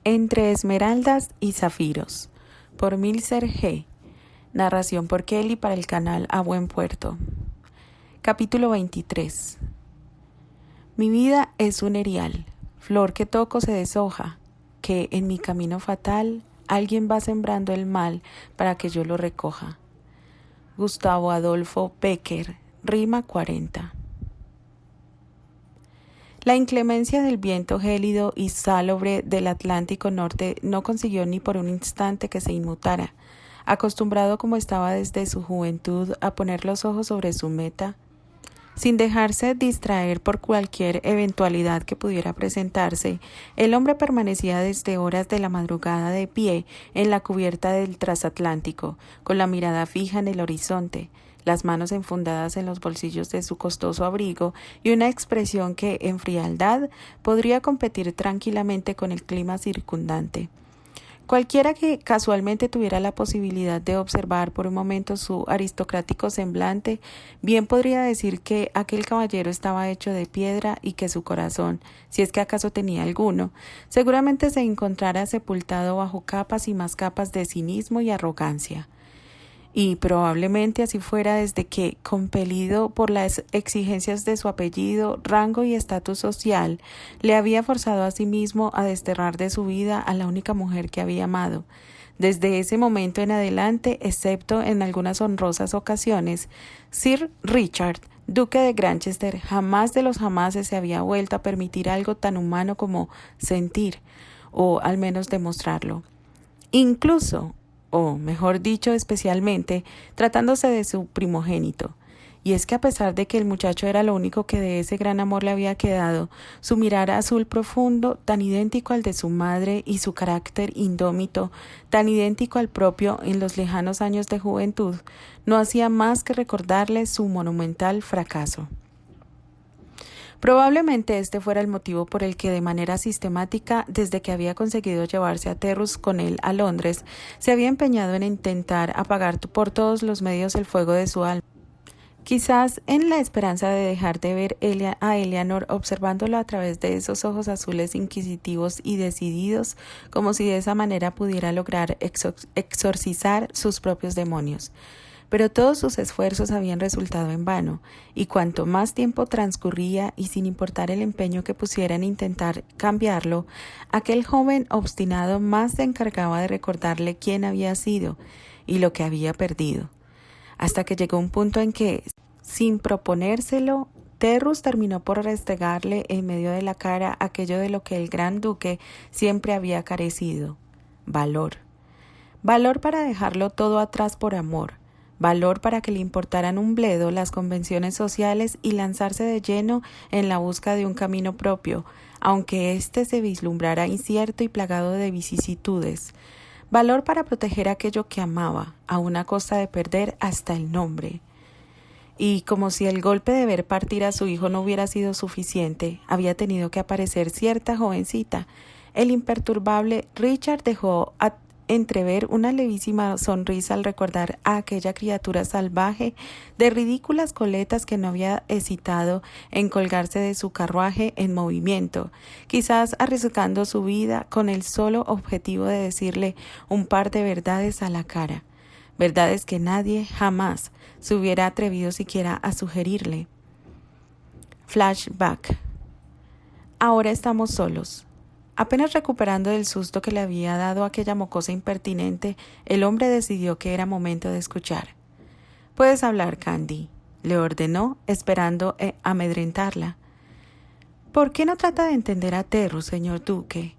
Entre esmeraldas y zafiros, por Milcer G. Narración por Kelly para el canal A Buen Puerto. Capítulo 23. Mi vida es un erial, flor que toco se deshoja, que en mi camino fatal alguien va sembrando el mal para que yo lo recoja. Gustavo Adolfo Bécquer, rima 40. La inclemencia del viento gélido y sálobre del Atlántico Norte no consiguió ni por un instante que se inmutara. Acostumbrado como estaba desde su juventud a poner los ojos sobre su meta, sin dejarse distraer por cualquier eventualidad que pudiera presentarse, el hombre permanecía desde horas de la madrugada de pie en la cubierta del transatlántico, con la mirada fija en el horizonte, las manos enfundadas en los bolsillos de su costoso abrigo y una expresión que, en frialdad, podría competir tranquilamente con el clima circundante. Cualquiera que casualmente tuviera la posibilidad de observar por un momento su aristocrático semblante, bien podría decir que aquel caballero estaba hecho de piedra y que su corazón, si es que acaso tenía alguno, seguramente se encontrara sepultado bajo capas y más capas de cinismo y arrogancia. Y probablemente así fuera desde que, compelido por las exigencias de su apellido, rango y estatus social, le había forzado a sí mismo a desterrar de su vida a la única mujer que había amado. Desde ese momento en adelante, excepto en algunas honrosas ocasiones, Sir Richard, duque de Granchester, jamás de los jamases se había vuelto a permitir algo tan humano como sentir, o al menos demostrarlo. Incluso, o mejor dicho, especialmente, tratándose de su primogénito. Y es que a pesar de que el muchacho era lo único que de ese gran amor le había quedado, su mirar azul profundo, tan idéntico al de su madre, y su carácter indómito, tan idéntico al propio en los lejanos años de juventud, no hacía más que recordarle su monumental fracaso. Probablemente este fuera el motivo por el que de manera sistemática, desde que había conseguido llevarse a Terrus con él a Londres, se había empeñado en intentar apagar por todos los medios el fuego de su alma. Quizás en la esperanza de dejar de ver a Eleanor observándolo a través de esos ojos azules inquisitivos y decididos, como si de esa manera pudiera lograr exorcizar sus propios demonios. Pero todos sus esfuerzos habían resultado en vano, y cuanto más tiempo transcurría y sin importar el empeño que pusiera en intentar cambiarlo, aquel joven obstinado más se encargaba de recordarle quién había sido y lo que había perdido, hasta que llegó un punto en que, sin proponérselo, Terrus terminó por restregarle en medio de la cara aquello de lo que el gran duque siempre había carecido: valor. Valor para dejarlo todo atrás por amor. Valor para que le importaran un bledo las convenciones sociales y lanzarse de lleno en la busca de un camino propio, aunque éste se vislumbrara incierto y plagado de vicisitudes. Valor para proteger aquello que amaba, a una costa de perder hasta el nombre. Y como si el golpe de ver partir a su hijo no hubiera sido suficiente, había tenido que aparecer cierta jovencita. El imperturbable Richard dejó entrever una levísima sonrisa al recordar a aquella criatura salvaje de ridículas coletas que no había hesitado en colgarse de su carruaje en movimiento, quizás arriesgando su vida con el solo objetivo de decirle un par de verdades a la cara, verdades que nadie jamás se hubiera atrevido siquiera a sugerirle. Flashback. Ahora estamos solos. Apenas recuperando del susto que le había dado aquella mocosa impertinente, el hombre decidió que era momento de escuchar. «Puedes hablar, Candy», le ordenó, esperando amedrentarla. «¿Por qué no trata de entender a Terrus, señor duque?»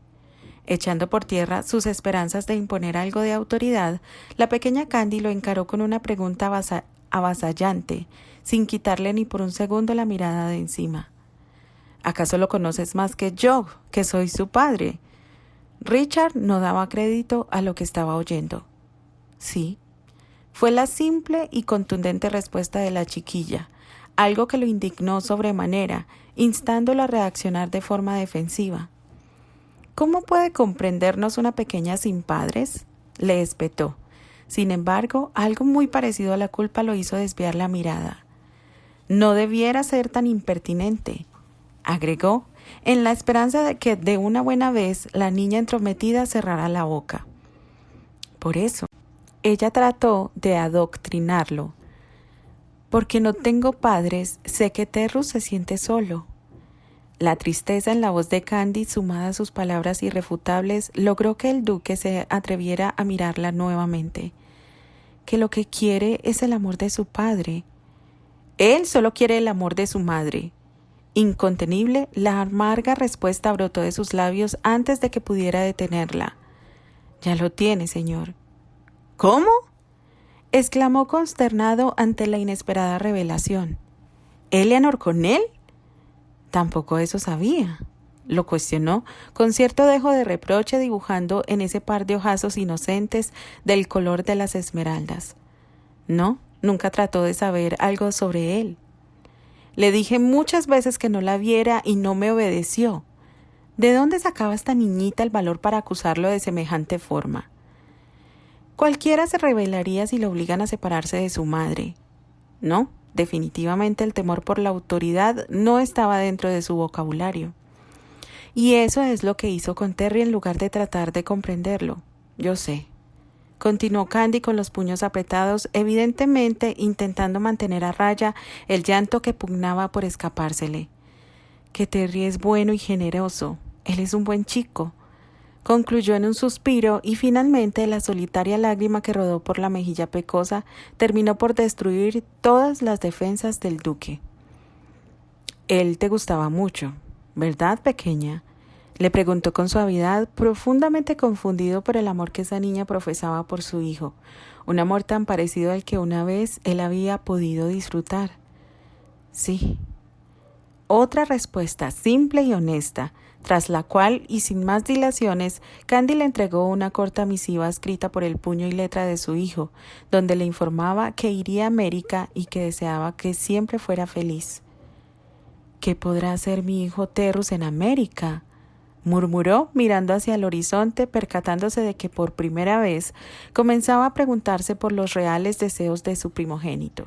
Echando por tierra sus esperanzas de imponer algo de autoridad, la pequeña Candy lo encaró con una pregunta avasallante, sin quitarle ni por un segundo la mirada de encima. «¿Acaso lo conoces más que yo, que soy su padre?» Richard no daba crédito a lo que estaba oyendo. «Sí», fue la simple y contundente respuesta de la chiquilla, algo que lo indignó sobremanera, instándolo a reaccionar de forma defensiva. «¿Cómo puede comprendernos una pequeña sin padres?», le espetó. Sin embargo, algo muy parecido a la culpa lo hizo desviar la mirada. «No debiera ser tan impertinente», agregó, en la esperanza de que de una buena vez la niña entrometida cerrara la boca. Por eso, ella trató de adoctrinarlo. Porque no tengo padres, sé que Terrus se siente solo. La tristeza en la voz de Candy, sumada a sus palabras irrefutables, logró que el duque se atreviera a mirarla nuevamente. Que lo que quiere es el amor de su padre. Él solo quiere el amor de su madre. Incontenible, la amarga respuesta brotó de sus labios antes de que pudiera detenerla. Ya lo tiene, señor. ¿Cómo? Exclamó consternado ante la inesperada revelación. ¿Eleanor con él? Tampoco eso sabía. Lo cuestionó con cierto dejo de reproche, dibujando en ese par de ojazos inocentes del color de las esmeraldas. No, nunca trató de saber algo sobre él. Le dije muchas veces que no la viera y no me obedeció. ¿De dónde sacaba esta niñita el valor para acusarlo de semejante forma? Cualquiera se rebelaría si lo obligan a separarse de su madre. No, definitivamente el temor por la autoridad no estaba dentro de su vocabulario. Y eso es lo que hizo con Terry en lugar de tratar de comprenderlo. Yo sé. Continuó Candy con los puños apretados, evidentemente intentando mantener a raya el llanto que pugnaba por escapársele. Que Terry es bueno y generoso. Él es un buen chico. Concluyó en un suspiro y finalmente la solitaria lágrima que rodó por la mejilla pecosa terminó por destruir todas las defensas del duque. Él te gustaba mucho, ¿verdad, pequeña? Le preguntó con suavidad, profundamente confundido por el amor que esa niña profesaba por su hijo, un amor tan parecido al que una vez él había podido disfrutar. Sí. Otra respuesta simple y honesta, tras la cual, y sin más dilaciones, Candy le entregó una corta misiva escrita por el puño y letra de su hijo, donde le informaba que iría a América y que deseaba que siempre fuera feliz. ¿Qué podrá hacer mi hijo Terrus en América?, murmuró mirando hacia el horizonte, percatándose de que por primera vez comenzaba a preguntarse por los reales deseos de su primogénito.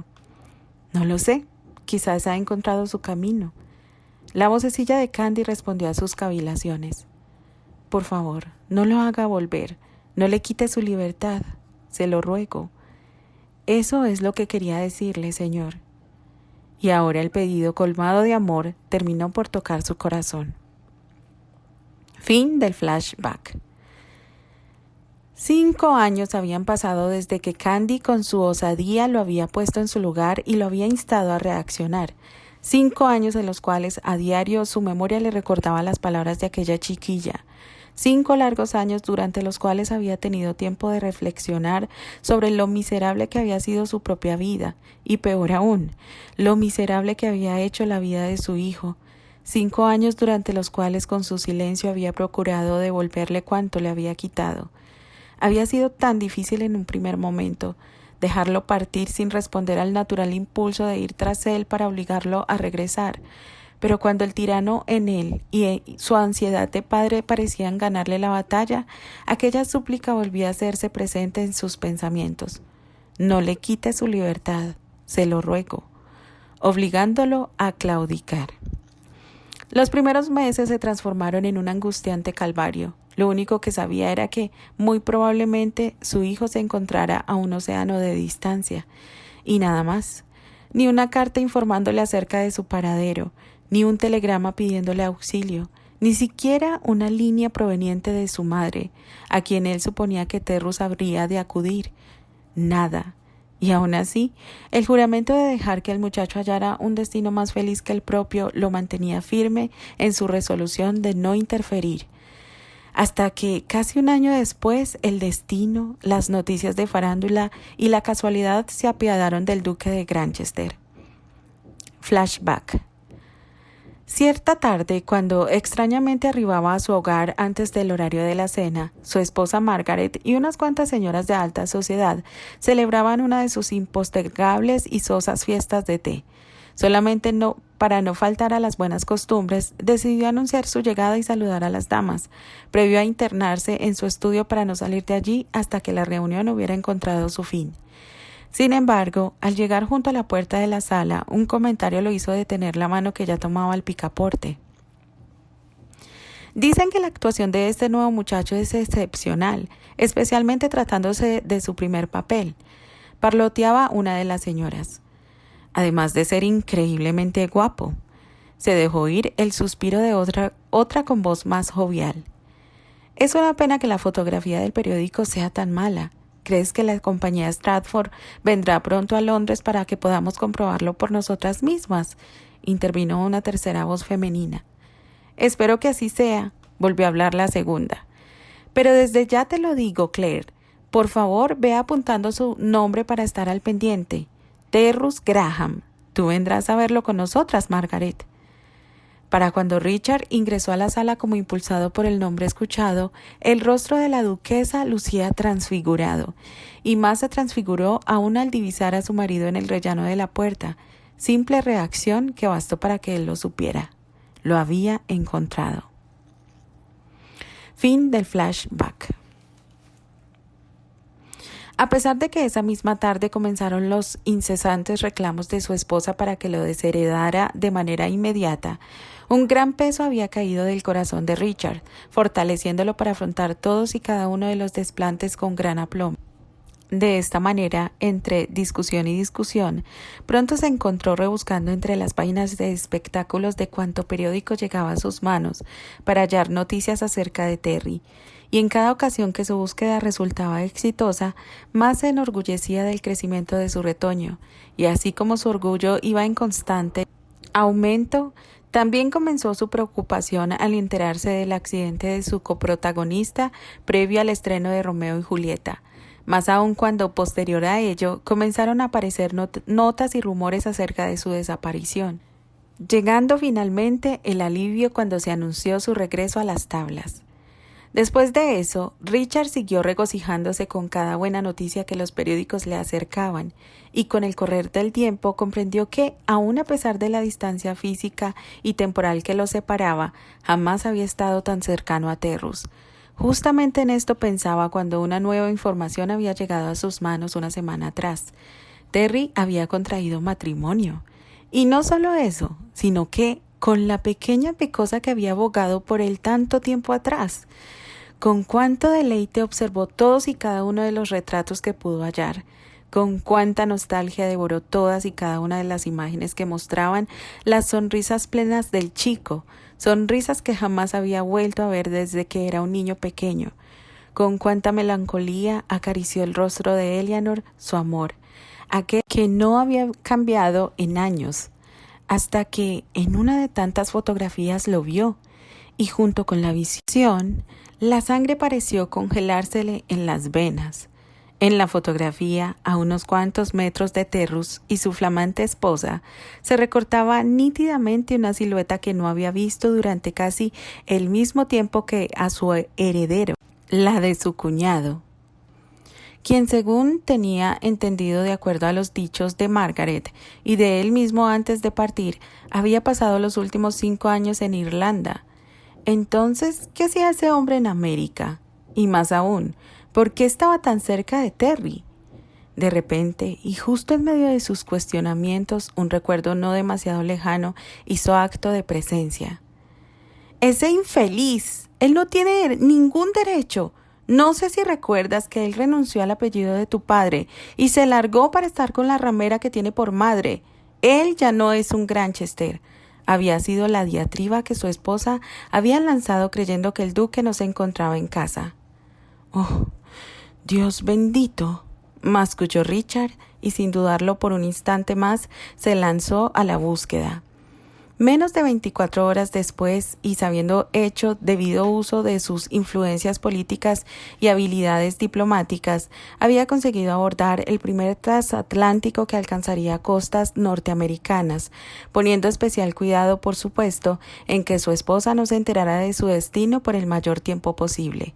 No lo sé, quizás ha encontrado su camino. La vocecilla de Candy respondió a sus cavilaciones. Por favor, no lo haga volver, no le quite su libertad, se lo ruego. Eso es lo que quería decirle, señor. Y ahora el pedido colmado de amor terminó por tocar su corazón. Fin del flashback. 5 años habían pasado desde que Candy con su osadía lo había puesto en su lugar y lo había instado a reaccionar. 5 años en los cuales a diario su memoria le recordaba las palabras de aquella chiquilla. 5 largos años durante los cuales había tenido tiempo de reflexionar sobre lo miserable que había sido su propia vida, y peor aún, lo miserable que había hecho la vida de su hijo. 5 años durante los cuales con su silencio había procurado devolverle cuanto le había quitado. Había sido tan difícil en un primer momento dejarlo partir sin responder al natural impulso de ir tras él para obligarlo a regresar, pero cuando el tirano en él y su ansiedad de padre parecían ganarle la batalla, aquella súplica volvía a hacerse presente en sus pensamientos. No le quite su libertad, se lo ruego, obligándolo a claudicar. Los primeros meses se transformaron en un angustiante calvario. Lo único que sabía era que, muy probablemente, su hijo se encontrara a un océano de distancia. Y nada más. Ni una carta informándole acerca de su paradero, ni un telegrama pidiéndole auxilio, ni siquiera una línea proveniente de su madre, a quien él suponía que Terrus habría de acudir. Nada. Y aún así, el juramento de dejar que el muchacho hallara un destino más feliz que el propio lo mantenía firme en su resolución de no interferir. Hasta que, casi un año después, el destino, las noticias de farándula y la casualidad se apiadaron del duque de Granchester. Flashback. Cierta tarde, cuando extrañamente arribaba a su hogar antes del horario de la cena, su esposa Margaret y unas cuantas señoras de alta sociedad celebraban una de sus impostergables y sosas fiestas de té. Solamente para no faltar a las buenas costumbres, decidió anunciar su llegada y saludar a las damas, previo a internarse en su estudio para no salir de allí hasta que la reunión hubiera encontrado su fin. Sin embargo, al llegar junto a la puerta de la sala, un comentario lo hizo detener la mano que ya tomaba el picaporte. Dicen que la actuación de este nuevo muchacho es excepcional, especialmente tratándose de su primer papel, parloteaba una de las señoras. Además de ser increíblemente guapo. Se dejó oír el suspiro de otra con voz más jovial. Es una pena que la fotografía del periódico sea tan mala. ¿Crees que la compañía Stratford vendrá pronto a Londres para que podamos comprobarlo por nosotras mismas? Intervino una tercera voz femenina. Espero que así sea, volvió a hablar la segunda. Pero desde ya te lo digo, Claire. Por favor, ve apuntando su nombre para estar al pendiente. Terrus Graham. Tú vendrás a verlo con nosotras, Margaret. Para cuando Richard ingresó a la sala como impulsado por el nombre escuchado, el rostro de la duquesa lucía transfigurado, y más se transfiguró aún al divisar a su marido en el rellano de la puerta, simple reacción que bastó para que él lo supiera. Lo había encontrado. Fin del flashback. A pesar de que esa misma tarde comenzaron los incesantes reclamos de su esposa para que lo desheredara de manera inmediata, un gran peso había caído del corazón de Richard, fortaleciéndolo para afrontar todos y cada uno de los desplantes con gran aplomo. De esta manera, entre discusión y discusión, pronto se encontró rebuscando entre las páginas de espectáculos de cuanto periódico llegaba a sus manos para hallar noticias acerca de Terry, y en cada ocasión que su búsqueda resultaba exitosa, más se enorgullecía del crecimiento de su retoño, y así como su orgullo iba en constante aumento, también comenzó su preocupación al enterarse del accidente de su coprotagonista previo al estreno de Romeo y Julieta. Más aún cuando, posterior a ello, comenzaron a aparecer notas y rumores acerca de su desaparición, llegando finalmente el alivio cuando se anunció su regreso a las tablas. Después de eso, Richard siguió regocijándose con cada buena noticia que los periódicos le acercaban, y con el correr del tiempo comprendió que, aun a pesar de la distancia física y temporal que los separaba, jamás había estado tan cercano a Terrus. Justamente en esto pensaba cuando una nueva información había llegado a sus manos una semana atrás. Terry había contraído matrimonio. Y no solo eso, sino que con la pequeña pecosa que había abogado por él tanto tiempo atrás. Con cuánto deleite observó todos y cada uno de los retratos que pudo hallar. Con cuánta nostalgia devoró todas y cada una de las imágenes que mostraban las sonrisas plenas del chico, sonrisas que jamás había vuelto a ver desde que era un niño pequeño. Con cuánta melancolía acarició el rostro de Eleanor, su amor, aquel que no había cambiado en años, hasta que en una de tantas fotografías lo vio, y junto con la visión, la sangre pareció congelársele en las venas. En la fotografía, a unos cuantos metros de Terrus y su flamante esposa, se recortaba nítidamente una silueta que no había visto durante casi el mismo tiempo que a su heredero, la de su cuñado, quien según tenía entendido de acuerdo a los dichos de Margaret y de él mismo antes de partir, había pasado los últimos 5 años en Irlanda. Entonces, ¿qué hacía ese hombre en América? Y más aún, ¿por qué estaba tan cerca de Terry? De repente, y justo en medio de sus cuestionamientos, un recuerdo no demasiado lejano hizo acto de presencia. ¡Ese infeliz! Él no tiene ningún derecho. No sé si recuerdas que él renunció al apellido de tu padre y se largó para estar con la ramera que tiene por madre. Él ya no es un Granchester. Había sido la diatriba que su esposa había lanzado creyendo que el duque no se encontraba en casa. «Oh, Dios bendito», masculló Richard, y sin dudarlo por un instante más, se lanzó a la búsqueda. Menos de 24 horas después, y sabiendo hecho debido uso de sus influencias políticas y habilidades diplomáticas, había conseguido abordar el primer transatlántico que alcanzaría costas norteamericanas, poniendo especial cuidado, por supuesto, en que su esposa no se enterara de su destino por el mayor tiempo posible.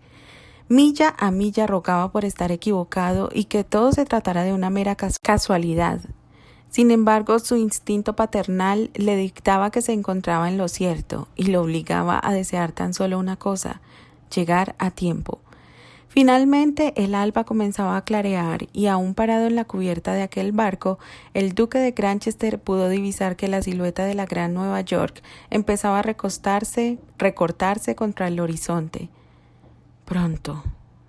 Milla a milla rogaba por estar equivocado y que todo se tratara de una mera casualidad. Sin embargo, su instinto paternal le dictaba que se encontraba en lo cierto y lo obligaba a desear tan solo una cosa: llegar a tiempo. Finalmente el alba comenzaba a clarear y aún parado en la cubierta de aquel barco, el duque de Granchester pudo divisar que la silueta de la gran Nueva York empezaba a recortarse contra el horizonte. Pronto,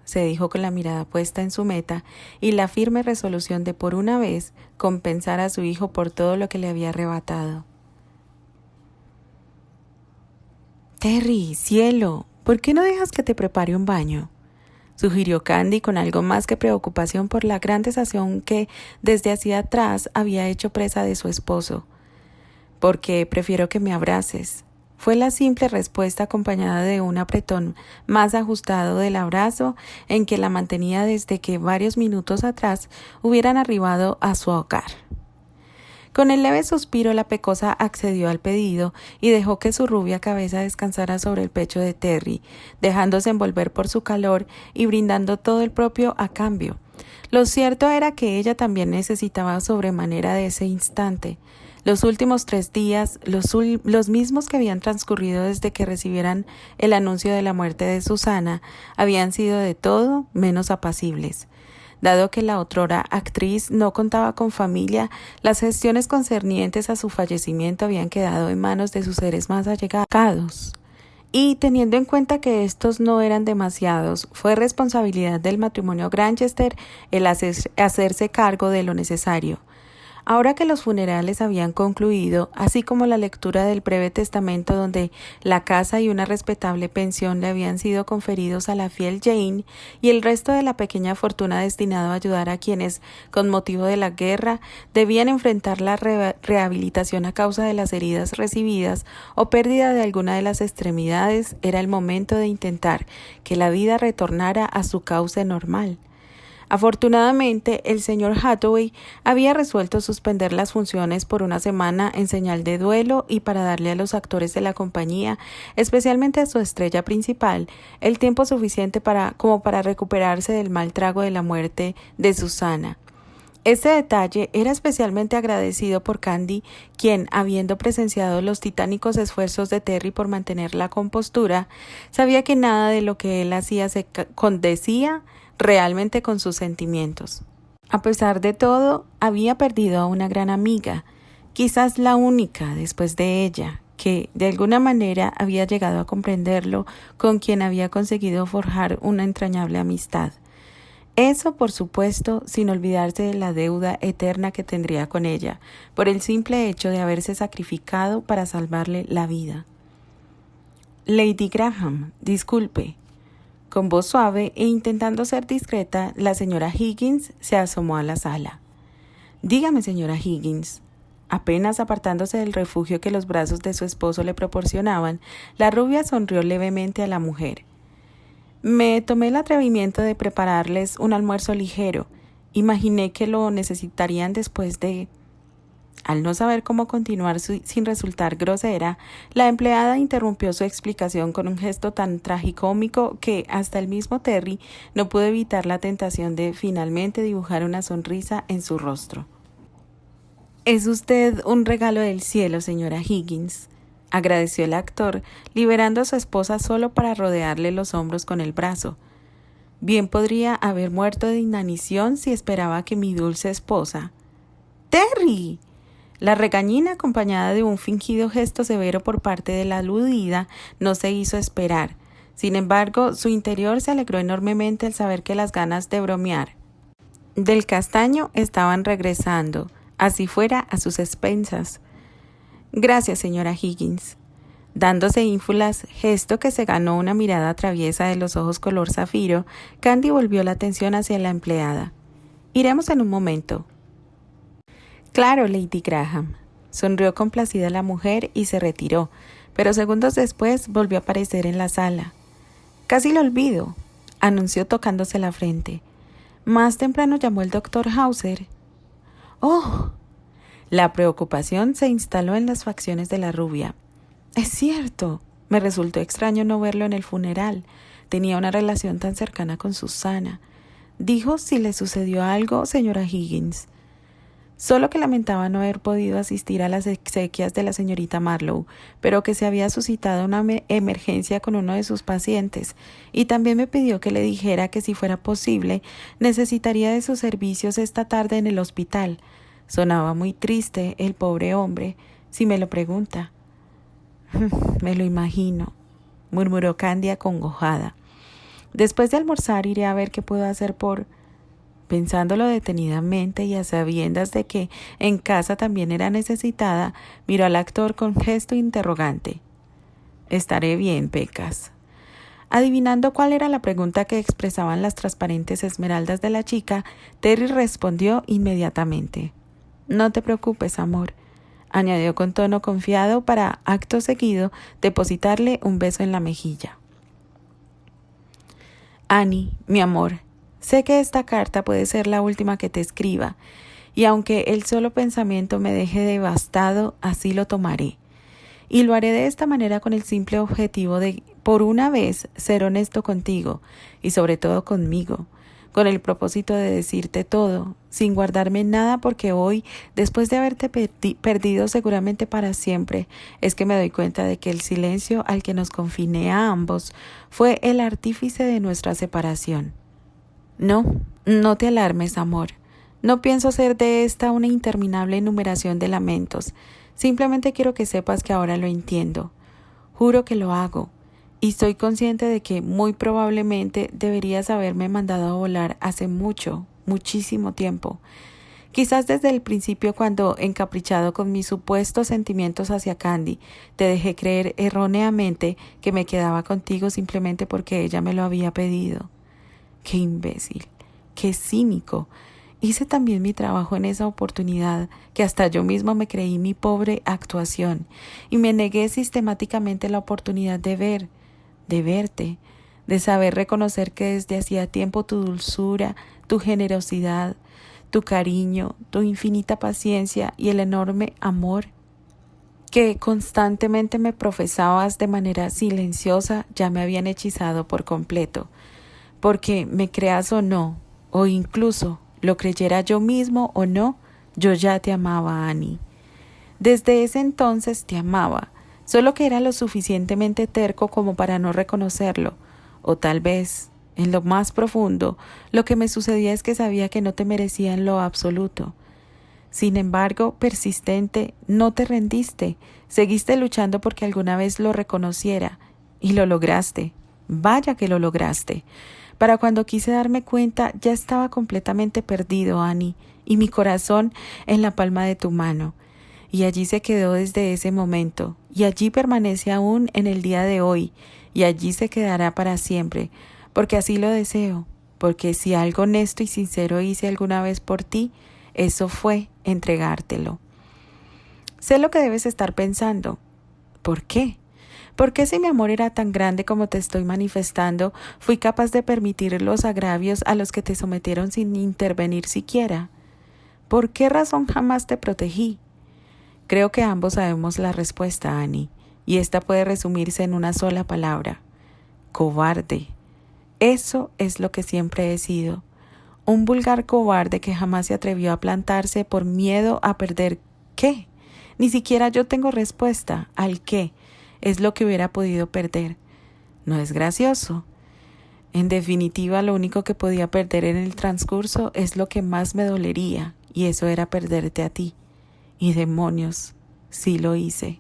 se dijo con la mirada puesta en su meta y la firme resolución de por una vez compensar a su hijo por todo lo que le había arrebatado. Terry, cielo, ¿por qué no dejas que te prepare un baño?, sugirió Candy con algo más que preocupación por la gran desazón que desde hacía atrás había hecho presa de su esposo. Porque prefiero que me abraces, fue la simple respuesta acompañada de un apretón más ajustado del abrazo en que la mantenía desde que varios minutos atrás hubieran arribado a su hogar. Con el leve suspiro la pecosa accedió al pedido y dejó que su rubia cabeza descansara sobre el pecho de Terry, dejándose envolver por su calor y brindando todo el propio a cambio. Lo cierto era que ella también necesitaba sobremanera de ese instante. Los últimos 3 días, los mismos que habían transcurrido desde que recibieran el anuncio de la muerte de Susana, habían sido de todo menos apacibles. Dado que la otrora actriz no contaba con familia, las gestiones concernientes a su fallecimiento habían quedado en manos de sus seres más allegados. Y teniendo en cuenta que estos no eran demasiados, fue responsabilidad del matrimonio Granchester el hacerse cargo de lo necesario. Ahora que los funerales habían concluido, así como la lectura del breve testamento donde la casa y una respetable pensión le habían sido conferidos a la fiel Jane y el resto de la pequeña fortuna destinado a ayudar a quienes, con motivo de la guerra, debían enfrentar la rehabilitación a causa de las heridas recibidas o pérdida de alguna de las extremidades, era el momento de intentar que la vida retornara a su cauce normal. Afortunadamente, el señor Hathaway había resuelto suspender las funciones por una semana en señal de duelo y para darle a los actores de la compañía, especialmente a su estrella principal, el tiempo suficiente como para recuperarse del mal trago de la muerte de Susana. Este detalle era especialmente agradecido por Candy, quien, habiendo presenciado los titánicos esfuerzos de Terry por mantener la compostura, sabía que nada de lo que él hacía se condecía realmente con sus sentimientos. A pesar de todo, había perdido a una gran amiga, quizás la única después de ella, que de alguna manera había llegado a comprenderlo, con quien había conseguido forjar una entrañable amistad. Eso, por supuesto, sin olvidarse de la deuda eterna que tendría con ella, por el simple hecho de haberse sacrificado para salvarle la vida. Lady Graham, disculpe. Con voz suave e intentando ser discreta, la señora Higgins se asomó a la sala. Dígame, señora Higgins. Apenas apartándose del refugio que los brazos de su esposo le proporcionaban, la rubia sonrió levemente a la mujer. Me tomé el atrevimiento de prepararles un almuerzo ligero. Imaginé que lo necesitarían después de... Al no saber cómo continuar sin resultar grosera, la empleada interrumpió su explicación con un gesto tan tragicómico que hasta el mismo Terry no pudo evitar la tentación de finalmente dibujar una sonrisa en su rostro. «Es usted un regalo del cielo, señora Higgins», agradeció el actor, liberando a su esposa solo para rodearle los hombros con el brazo. Bien podría haber muerto de inanición si esperaba que mi dulce esposa... «¡Terry!». La regañina, acompañada de un fingido gesto severo por parte de la aludida, no se hizo esperar. Sin embargo, su interior se alegró enormemente al saber que las ganas de bromear del castaño estaban regresando, así fuera a sus expensas. «Gracias, señora Higgins». Dándose ínfulas, gesto que se ganó una mirada traviesa de los ojos color zafiro, Candy volvió la atención hacia la empleada. «Iremos en un momento». «Claro, Lady Graham», sonrió complacida la mujer y se retiró, pero segundos después volvió a aparecer en la sala. «Casi lo olvido», anunció tocándose la frente. «Más temprano llamó el doctor Hauser». «¡Oh!». La preocupación se instaló en las facciones de la rubia. «Es cierto, me resultó extraño no verlo en el funeral. Tenía una relación tan cercana con Susana. Dijo si le sucedió algo, señora Higgins». Solo que lamentaba no haber podido asistir a las exequias de la señorita Marlowe, pero que se había suscitado una emergencia con uno de sus pacientes, y también me pidió que le dijera que si fuera posible, necesitaría de sus servicios esta tarde en el hospital. Sonaba muy triste el pobre hombre, si me lo pregunta. Me lo imagino, murmuró Candy acongojada. Después de almorzar iré a ver qué puedo hacer por... Pensándolo detenidamente y a sabiendas de que en casa también era necesitada, miró al actor con gesto interrogante. «Estaré bien, Pecas». Adivinando cuál era la pregunta que expresaban las transparentes esmeraldas de la chica, Terry respondió inmediatamente. «No te preocupes, amor», añadió con tono confiado para, acto seguido, depositarle un beso en la mejilla. «Annie, mi amor, sé que esta carta puede ser la última que te escriba, y aunque el solo pensamiento me deje devastado, así lo tomaré. Y lo haré de esta manera con el simple objetivo de, por una vez, ser honesto contigo, y sobre todo conmigo, con el propósito de decirte todo, sin guardarme nada, porque hoy, después de haberte perdido seguramente para siempre, es que me doy cuenta de que el silencio al que nos confiné a ambos fue el artífice de nuestra separación. No, no te alarmes, amor. No pienso hacer de esta una interminable enumeración de lamentos. Simplemente quiero que sepas que ahora lo entiendo. Juro que lo hago. Y estoy consciente de que muy probablemente deberías haberme mandado a volar hace mucho, muchísimo tiempo. Quizás desde el principio, cuando, encaprichado con mis supuestos sentimientos hacia Candy, te dejé creer erróneamente que me quedaba contigo simplemente porque ella me lo había pedido. ¡Qué imbécil! ¡Qué cínico! Hice también mi trabajo en esa oportunidad, que hasta yo mismo me creí mi pobre actuación, y me negué sistemáticamente la oportunidad de verte, de saber reconocer que desde hacía tiempo tu dulzura, tu generosidad, tu cariño, tu infinita paciencia y el enorme amor que constantemente me profesabas de manera silenciosa ya me habían hechizado por completo. Porque me creas o no, o incluso lo creyera yo mismo o no, yo ya te amaba, Annie. Desde ese entonces te amaba, solo que era lo suficientemente terco como para no reconocerlo, o tal vez, en lo más profundo, lo que me sucedía es que sabía que no te merecía en lo absoluto. Sin embargo, persistente, no te rendiste, seguiste luchando porque alguna vez lo reconociera, y lo lograste. Vaya que lo lograste. Para cuando quise darme cuenta, ya estaba completamente perdido, Annie, y mi corazón en la palma de tu mano. Y allí se quedó desde ese momento, y allí permanece aún en el día de hoy, y allí se quedará para siempre, porque así lo deseo, porque si algo honesto y sincero hice alguna vez por ti, eso fue entregártelo. Sé lo que debes estar pensando. ¿Por qué? ¿Por qué si mi amor era tan grande como te estoy manifestando, fui capaz de permitir los agravios a los que te sometieron sin intervenir siquiera? ¿Por qué razón jamás te protegí? Creo que ambos sabemos la respuesta, Annie, y esta puede resumirse en una sola palabra: cobarde. Eso es lo que siempre he sido. Un vulgar cobarde que jamás se atrevió a plantarse por miedo a perder ¿qué? Ni siquiera yo tengo respuesta al qué. Es lo que hubiera podido perder. ¿No es gracioso? En definitiva, lo único que podía perder en el transcurso es lo que más me dolería, y eso era perderte a ti. Y demonios, sí lo hice.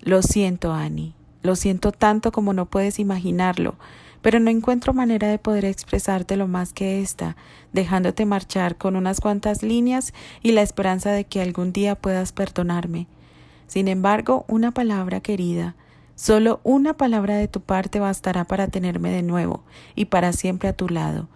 Lo siento, Annie. Lo siento tanto como no puedes imaginarlo, pero no encuentro manera de poder expresártelo más que esta, dejándote marchar con unas cuantas líneas y la esperanza de que algún día puedas perdonarme. Sin embargo, una palabra, querida, solo una palabra de tu parte bastará para tenerme de nuevo y para siempre a tu lado.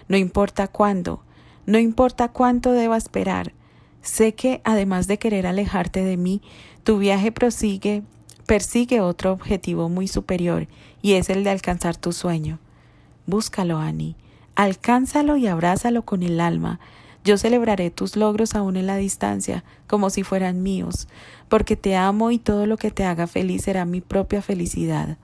No importa cuándo, no importa cuánto deba esperar. Sé que, además de querer alejarte de mí, tu viaje persigue otro objetivo muy superior, y es el de alcanzar tu sueño. Búscalo, Annie. Alcánzalo y abrázalo con el alma. Yo celebraré tus logros aún en la distancia, como si fueran míos, porque te amo y todo lo que te haga feliz será mi propia felicidad.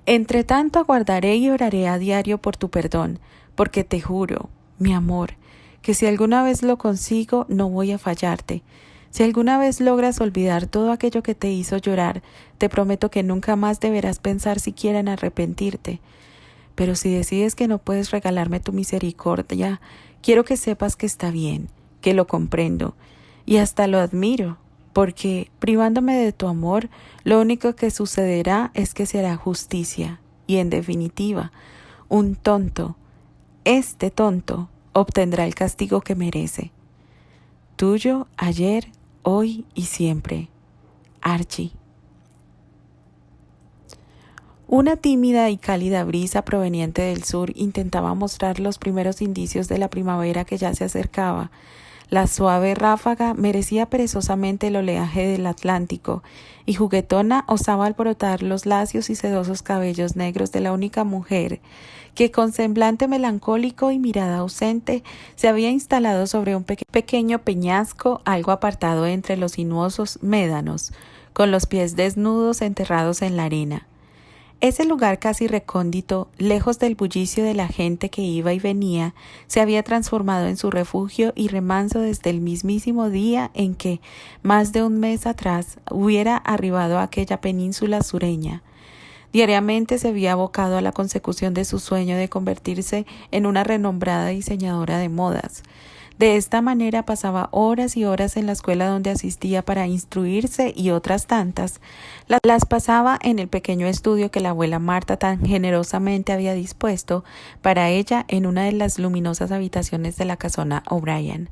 Entre tanto, aguardaré y oraré a diario por tu perdón, porque te juro, mi amor, que si alguna vez lo consigo, no voy a fallarte. Si alguna vez logras olvidar todo aquello que te hizo llorar, te prometo que nunca más deberás pensar siquiera en arrepentirte. Pero si decides que no puedes regalarme tu misericordia, quiero que sepas que está bien, que lo comprendo, y hasta lo admiro, porque privándome de tu amor, lo único que sucederá es que se hará justicia, y en definitiva, un tonto, este tonto, obtendrá el castigo que merece. Tuyo, ayer, hoy y siempre. Archie. Una tímida y cálida brisa proveniente del sur intentaba mostrar los primeros indicios de la primavera que ya se acercaba. La suave ráfaga merecía perezosamente el oleaje del Atlántico, y juguetona osaba alborotar los lacios y sedosos cabellos negros de la única mujer que, con semblante melancólico y mirada ausente, se había instalado sobre un pequeño peñasco algo apartado entre los sinuosos médanos, con los pies desnudos enterrados en la arena. Ese lugar casi recóndito, lejos del bullicio de la gente que iba y venía, se había transformado en su refugio y remanso desde el mismísimo día en que, más de un mes atrás, hubiera arribado a aquella península sureña. Diariamente se había abocado a la consecución de su sueño de convertirse en una renombrada diseñadora de modas. De esta manera pasaba horas y horas en la escuela donde asistía para instruirse, y otras tantas las pasaba en el pequeño estudio que la abuela Marta tan generosamente había dispuesto para ella en una de las luminosas habitaciones de la casona O'Brien.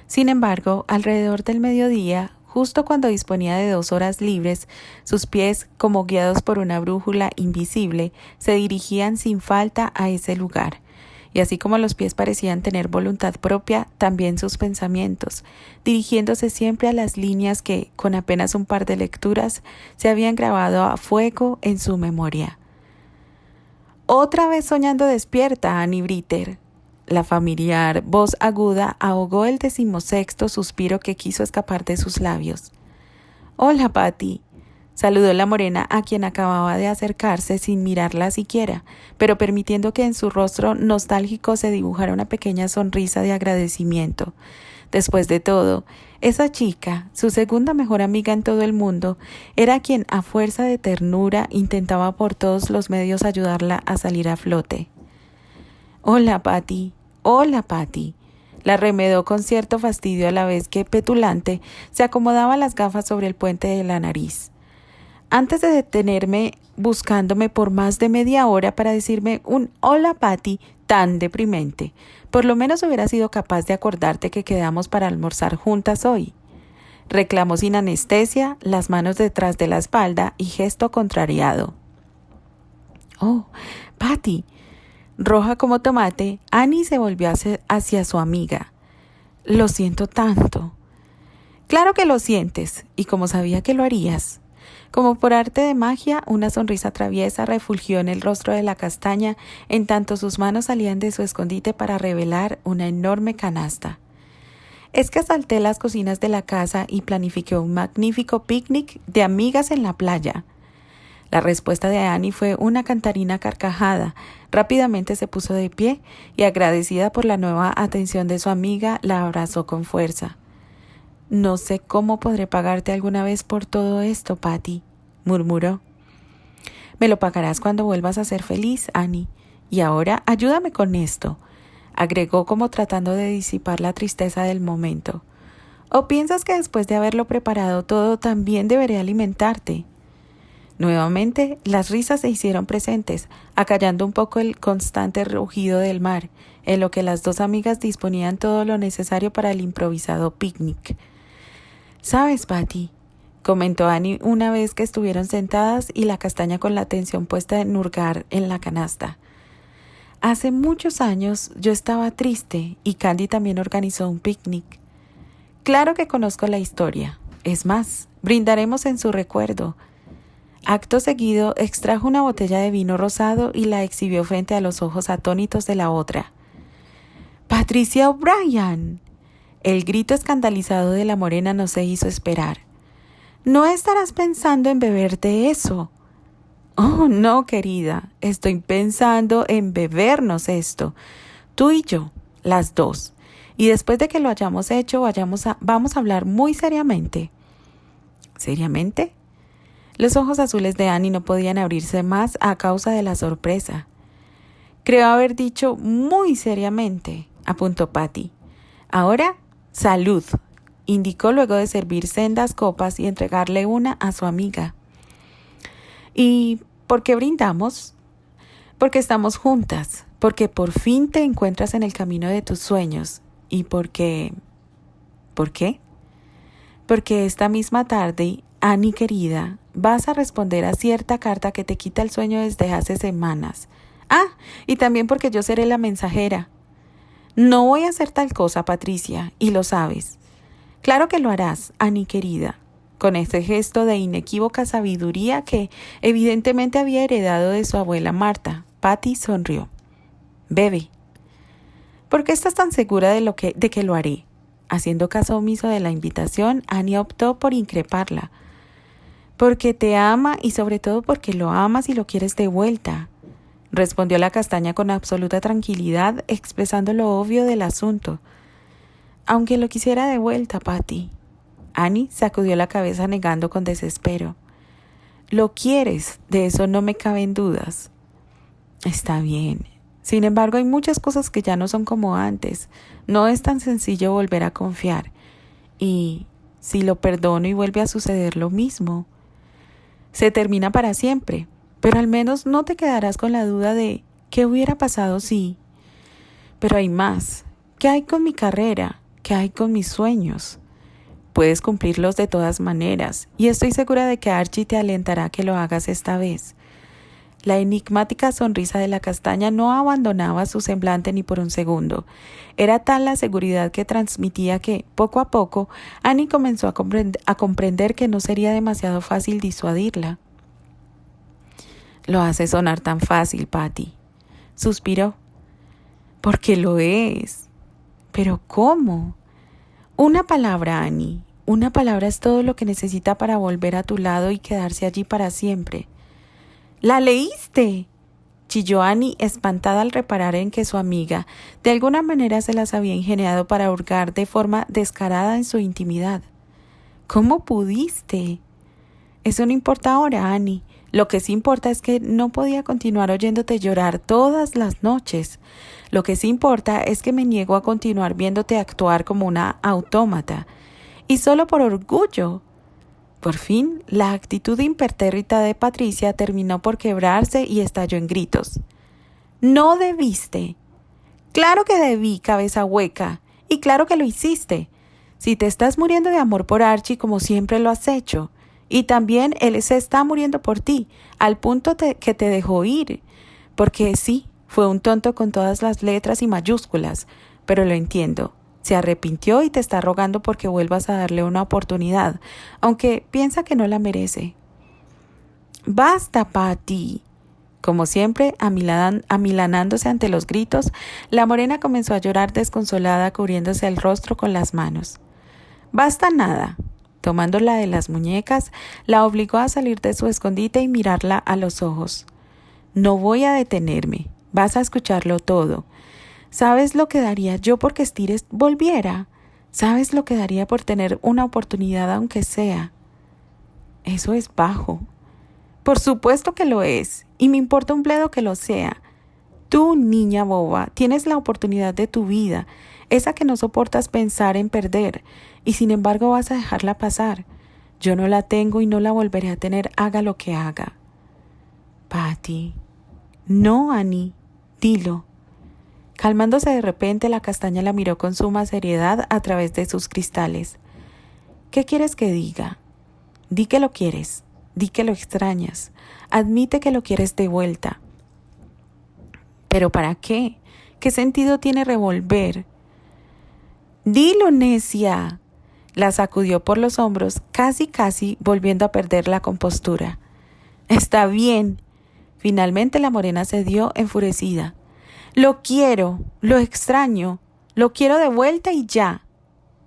Sin embargo, alrededor del mediodía, justo cuando disponía de 2 horas libres, sus pies, como guiados por una brújula invisible, se dirigían sin falta a ese lugar. Y así como los pies parecían tener voluntad propia, también sus pensamientos, dirigiéndose siempre a las líneas que, con apenas un par de lecturas, se habían grabado a fuego en su memoria. «Otra vez soñando despierta, Annie Britter». La familiar voz aguda ahogó el 16º suspiro que quiso escapar de sus labios. «Hola, Patty», saludó la morena, a quien acababa de acercarse sin mirarla siquiera, pero permitiendo que en su rostro nostálgico se dibujara una pequeña sonrisa de agradecimiento. Después de todo, esa chica, su segunda mejor amiga en todo el mundo, era quien a fuerza de ternura intentaba por todos los medios ayudarla a salir a flote. «Hola, Patty. Hola, Patty». La remedó con cierto fastidio a la vez que, petulante, se acomodaba las gafas sobre el puente de la nariz. Antes de detenerme buscándome por más de media hora para decirme un «Hola, Patty» tan deprimente, por lo menos hubiera sido capaz de acordarte que quedamos para almorzar juntas hoy. Reclamó sin anestesia, las manos detrás de la espalda y gesto contrariado. «Oh, Patty». Roja como tomate, Annie se volvió hacia su amiga. «Lo siento tanto». «Claro que lo sientes, y como sabía que lo harías». Como por arte de magia, una sonrisa traviesa refulgió en el rostro de la castaña, en tanto sus manos salían de su escondite para revelar una enorme canasta. «Es que asalté las cocinas de la casa y planifiqué un magnífico picnic de amigas en la playa». La respuesta de Annie fue una cantarina carcajada. Rápidamente se puso de pie y, agradecida por la nueva atención de su amiga, la abrazó con fuerza. «No sé cómo podré pagarte alguna vez por todo esto, Patty», murmuró. «Me lo pagarás cuando vuelvas a ser feliz, Annie. Y ahora ayúdame con esto», agregó como tratando de disipar la tristeza del momento. «¿O piensas que después de haberlo preparado todo también deberé alimentarte?» Nuevamente las risas se hicieron presentes, acallando un poco el constante rugido del mar, en lo que las dos amigas disponían todo lo necesario para el improvisado picnic. «¿Sabes, Patty?», comentó Annie una vez que estuvieron sentadas y la castaña con la atención puesta en hurgar en la canasta. «Hace muchos años yo estaba triste y Candy también organizó un picnic. Claro que conozco la historia. Es más, brindaremos en su recuerdo». Acto seguido, extrajo una botella de vino rosado y la exhibió frente a los ojos atónitos de la otra. «¡Patricia O'Brien!». El grito escandalizado de la morena no se hizo esperar. «¿No estarás pensando en beberte eso?». «Oh, no, querida, estoy pensando en bebernos esto, tú y yo, las dos. Y después de que lo hayamos hecho, vamos a hablar muy seriamente. ¿Seriamente? Los ojos azules de Annie no podían abrirse más a causa de la sorpresa. Creo haber dicho muy seriamente, apuntó Patty. Ahora, salud, indicó luego de servir sendas copas y entregarle una a su amiga. ¿Y por qué brindamos? Porque estamos juntas, porque por fin te encuentras en el camino de tus sueños y porque... ¿Por qué? Porque esta misma tarde, Annie querida, vas a responder a cierta carta que te quita el sueño desde hace semanas. Ah, y también porque yo seré la mensajera. No voy a hacer tal cosa, Patricia, y lo sabes. Claro que lo harás, Annie querida, con ese gesto de inequívoca sabiduría que evidentemente había heredado de su abuela Marta. Patty sonrió. Bebe. ¿Por qué estás tan segura de que lo haré? Haciendo caso omiso de la invitación, Annie optó por increparla. Porque te ama y sobre todo porque lo amas y lo quieres de vuelta, respondió la castaña con absoluta tranquilidad, expresando lo obvio del asunto. Aunque lo quisiera de vuelta, Patty. Annie sacudió la cabeza negando con desespero. Lo quieres, de eso no me caben dudas. Está bien. Sin embargo, hay muchas cosas que ya no son como antes. No es tan sencillo volver a confiar. Y si lo perdono y vuelve a suceder lo mismo, se termina para siempre. Pero al menos no te quedarás con la duda de ¿qué hubiera pasado si? Pero hay más. ¿Qué hay con mi carrera? ¿Qué hay con mis sueños? Puedes cumplirlos de todas maneras, y estoy segura de que Archie te alentará a que lo hagas esta vez. La enigmática sonrisa de la castaña no abandonaba su semblante ni por un segundo. Era tal la seguridad que transmitía que, poco a poco, Annie comenzó a comprender que no sería demasiado fácil disuadirla. Lo hace sonar tan fácil, Patty. Suspiró. Porque lo es. ¿Pero cómo? Una palabra, Annie. Una palabra es todo lo que necesita para volver a tu lado y quedarse allí para siempre. ¡La leíste!, chilló Annie, espantada al reparar en que su amiga de alguna manera se las había ingeniado para hurgar de forma descarada en su intimidad. ¿Cómo pudiste? Eso no importa ahora, Annie. Lo que sí importa es que no podía continuar oyéndote llorar todas las noches. Lo que sí importa es que me niego a continuar viéndote actuar como una autómata. Y solo por orgullo. Por fin, la actitud impertérrita de Patricia terminó por quebrarse y estalló en gritos. ¡No debiste! ¡Claro que debí, cabeza hueca! Y claro que lo hiciste. Si te estás muriendo de amor por Archie como siempre lo has hecho. Y también él se está muriendo por ti, al punto que te dejó ir. Porque sí, fue un tonto con todas las letras y mayúsculas, pero lo entiendo. Se arrepintió y te está rogando porque vuelvas a darle una oportunidad, aunque piensa que no la merece. ¡Basta, Patty! Como siempre, amilanándose ante los gritos, la morena comenzó a llorar desconsolada, cubriéndose el rostro con las manos. ¡Basta nada! Tomándola de las muñecas, la obligó a salir de su escondite y mirarla a los ojos. No voy a detenerme, vas a escucharlo todo. ¿Sabes lo que daría yo porque Stires volviera? ¿Sabes lo que daría por tener una oportunidad aunque sea? Eso es bajo. Por supuesto que lo es, y me importa un bledo que lo sea. Tú, niña boba, tienes la oportunidad de tu vida, esa que no soportas pensar en perder, y sin embargo vas a dejarla pasar. Yo no la tengo y no la volveré a tener, haga lo que haga. Patty. No, Annie, dilo. Calmándose de repente, la castaña la miró con suma seriedad a través de sus cristales. ¿Qué quieres que diga? Di que lo quieres, di que lo extrañas, admite que lo quieres de vuelta. ¿Pero para qué? ¿Qué sentido tiene revolver? ¡Dilo, necia! La sacudió por los hombros, casi volviendo a perder la compostura. Está bien. Finalmente la morena cedió enfurecida. Lo quiero, lo extraño, lo quiero de vuelta y ya.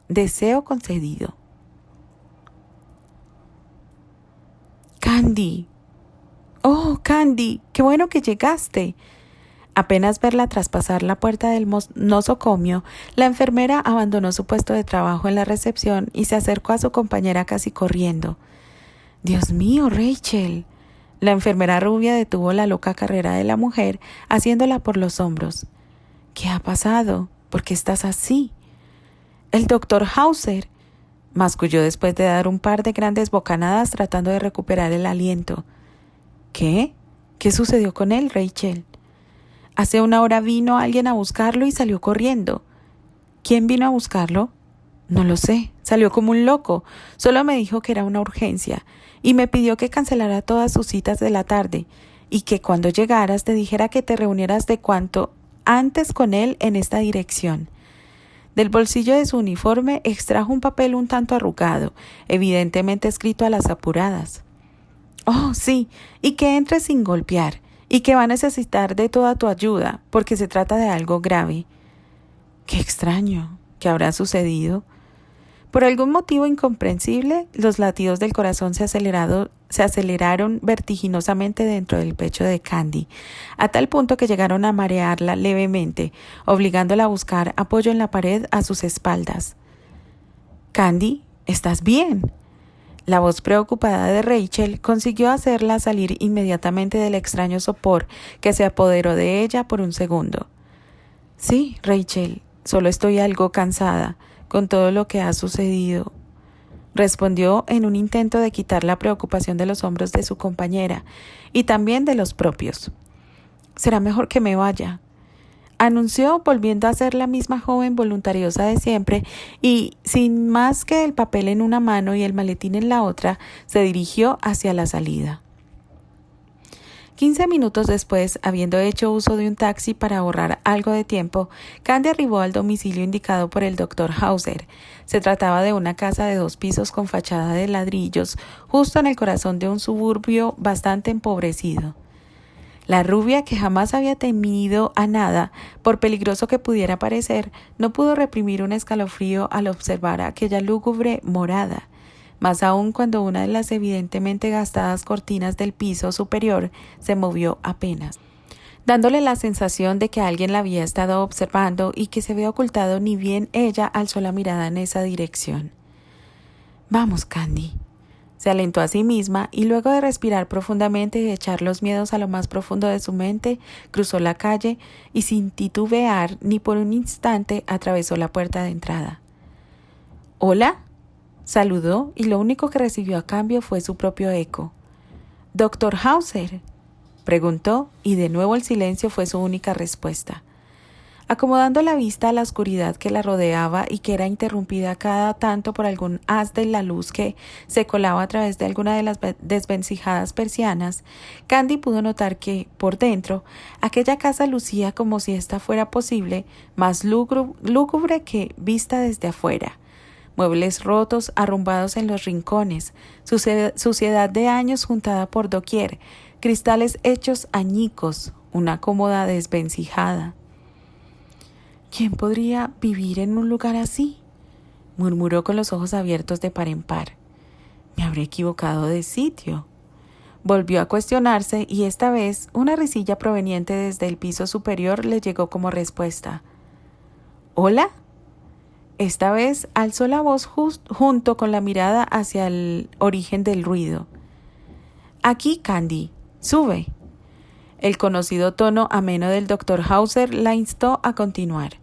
Deseo concedido. Candy. Oh, Candy, qué bueno que llegaste. Apenas verla traspasar la puerta del nosocomio, la enfermera abandonó su puesto de trabajo en la recepción y se acercó a su compañera casi corriendo. «Dios mío, Rachel». La enfermera rubia detuvo la loca carrera de la mujer, haciéndola por los hombros. «¿Qué ha pasado? ¿Por qué estás así?» «El doctor Hauser», masculló después de dar un par de grandes bocanadas tratando de recuperar el aliento. «¿Qué? ¿Qué sucedió con él, Rachel?» «Hace una hora vino alguien a buscarlo y salió corriendo». «¿Quién vino a buscarlo?» «No lo sé. Salió como un loco. Solo me dijo que era una urgencia y me pidió que cancelara todas sus citas de la tarde y que cuando llegaras te dijera que te reunieras de cuanto antes con él en esta dirección». Del bolsillo de su uniforme extrajo un papel un tanto arrugado, evidentemente escrito a las apuradas. «Oh, sí, y que entre sin golpear, y que va a necesitar de toda tu ayuda, porque se trata de algo grave». «Qué extraño. ¿Qué habrá sucedido?» Por algún motivo incomprensible, los latidos del corazón se aceleraron vertiginosamente dentro del pecho de Candy, a tal punto que llegaron a marearla levemente, obligándola a buscar apoyo en la pared a sus espaldas. «Candy, ¿estás bien?» La voz preocupada de Rachel consiguió hacerla salir inmediatamente del extraño sopor que se apoderó de ella por un segundo. «Sí, Rachel, solo estoy algo cansada con todo lo que ha sucedido», respondió en un intento de quitar la preocupación de los hombros de su compañera y también de los propios. «Será mejor que me vaya», anunció, volviendo a ser la misma joven voluntariosa de siempre, y, sin más que el papel en una mano y el maletín en la otra, se dirigió hacia la salida. 15 minutos después, habiendo hecho uso de un taxi para ahorrar algo de tiempo, Candy arribó al domicilio indicado por el doctor Hauser. Se trataba de una casa de 2 pisos con fachada de ladrillos, justo en el corazón de un suburbio bastante empobrecido. La rubia, que jamás había temido a nada, por peligroso que pudiera parecer, no pudo reprimir un escalofrío al observar aquella lúgubre morada, más aún cuando una de las evidentemente gastadas cortinas del piso superior se movió apenas, dándole la sensación de que alguien la había estado observando y que se había ocultado, ni bien ella alzó la mirada en esa dirección. «Vamos, Candy». Se alentó a sí misma y luego de respirar profundamente y echar los miedos a lo más profundo de su mente, cruzó la calle y sin titubear ni por un instante atravesó la puerta de entrada. «¿Hola?», saludó y lo único que recibió a cambio fue su propio eco. «¿Doctor Hauser?», preguntó y de nuevo el silencio fue su única respuesta. Acomodando la vista a la oscuridad que la rodeaba y que era interrumpida cada tanto por algún haz de la luz que se colaba a través de alguna de las desvencijadas persianas, Candy pudo notar que, por dentro, aquella casa lucía como si ésta fuera posible, más lúgubre que vista desde afuera. Muebles rotos, arrumbados en los rincones, suciedad de años juntada por doquier, cristales hechos añicos, una cómoda desvencijada. «¿Quién podría vivir en un lugar así?», murmuró con los ojos abiertos de par en par. «¿Me habré equivocado de sitio?». Volvió a cuestionarse y esta vez una risilla proveniente desde el piso superior le llegó como respuesta. «¿Hola?». Esta vez alzó la voz junto con la mirada hacia el origen del ruido. «Aquí, Candy, sube». El conocido tono ameno del doctor Hauser la instó a continuar,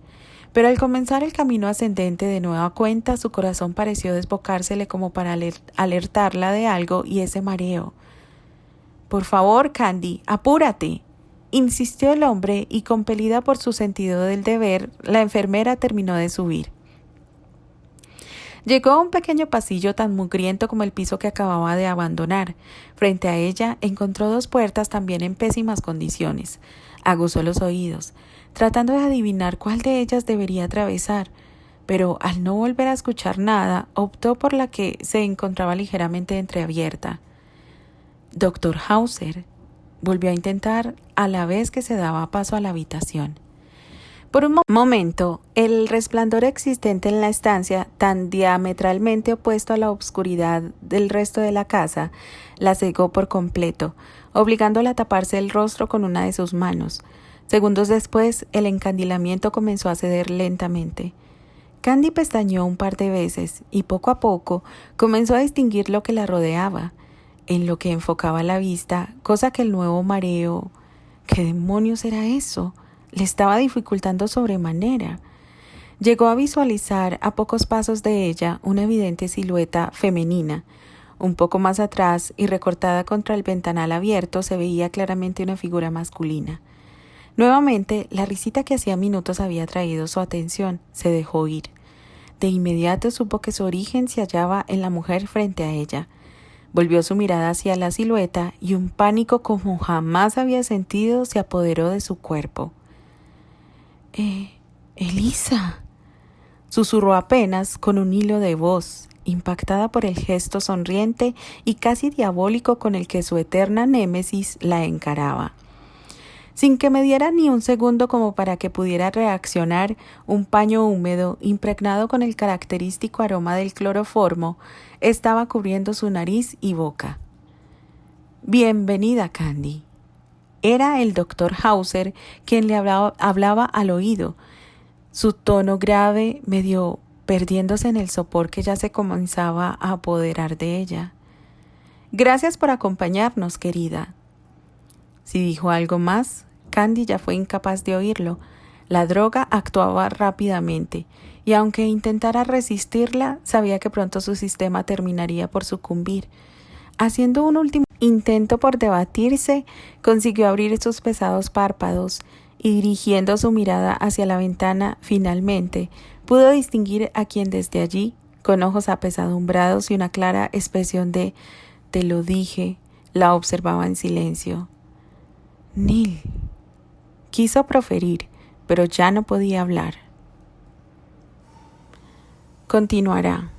pero al comenzar el camino ascendente de nueva cuenta su corazón pareció desbocársele como para alertarla de algo y ese mareo. «Por favor, Candy, apúrate», insistió el hombre y compelida por su sentido del deber, la enfermera terminó de subir. Llegó a un pequeño pasillo tan mugriento como el piso que acababa de abandonar. Frente a ella encontró 2 puertas también en pésimas condiciones. Aguzó los oídos, tratando de adivinar cuál de ellas debería atravesar, pero al no volver a escuchar nada, optó por la que se encontraba ligeramente entreabierta. «Doctor Hauser», volvió a intentar a la vez que se daba paso a la habitación. Por un momento, el resplandor existente en la estancia, tan diametralmente opuesto a la oscuridad del resto de la casa, la cegó por completo, obligándola a taparse el rostro con una de sus manos. Segundos después, el encandilamiento comenzó a ceder lentamente. Candy pestañeó un par de veces y poco a poco comenzó a distinguir lo que la rodeaba, en lo que enfocaba la vista, cosa que el nuevo mareo, ¿qué demonios era eso?, le estaba dificultando sobremanera. Llegó a visualizar a pocos pasos de ella una evidente silueta femenina. Un poco más atrás y recortada contra el ventanal abierto se veía claramente una figura masculina. Nuevamente, la risita que hacía minutos había atraído su atención se dejó oír. De inmediato supo que su origen se hallaba en la mujer frente a ella. Volvió su mirada hacia la silueta y un pánico como jamás había sentido se apoderó de su cuerpo. Elisa, susurró apenas con un hilo de voz, impactada por el gesto sonriente y casi diabólico con el que su eterna némesis la encaraba. Sin que me diera ni un segundo como para que pudiera reaccionar, un paño húmedo, impregnado con el característico aroma del cloroformo, estaba cubriendo su nariz y boca. Bienvenida, Candy. Era el doctor Hauser quien le hablaba al oído, su tono grave medio perdiéndose en el sopor que ya se comenzaba a apoderar de ella. Gracias por acompañarnos, querida. Si dijo algo más, Candy ya fue incapaz de oírlo. La droga actuaba rápidamente, y aunque intentara resistirla, sabía que pronto su sistema terminaría por sucumbir. Haciendo un último intento por debatirse, consiguió abrir sus pesados párpados y dirigiendo su mirada hacia la ventana, finalmente pudo distinguir a quien desde allí, con ojos apesadumbrados y una clara expresión de «te lo dije», la observaba en silencio. «Neil», quiso proferir, pero ya no podía hablar. Continuará.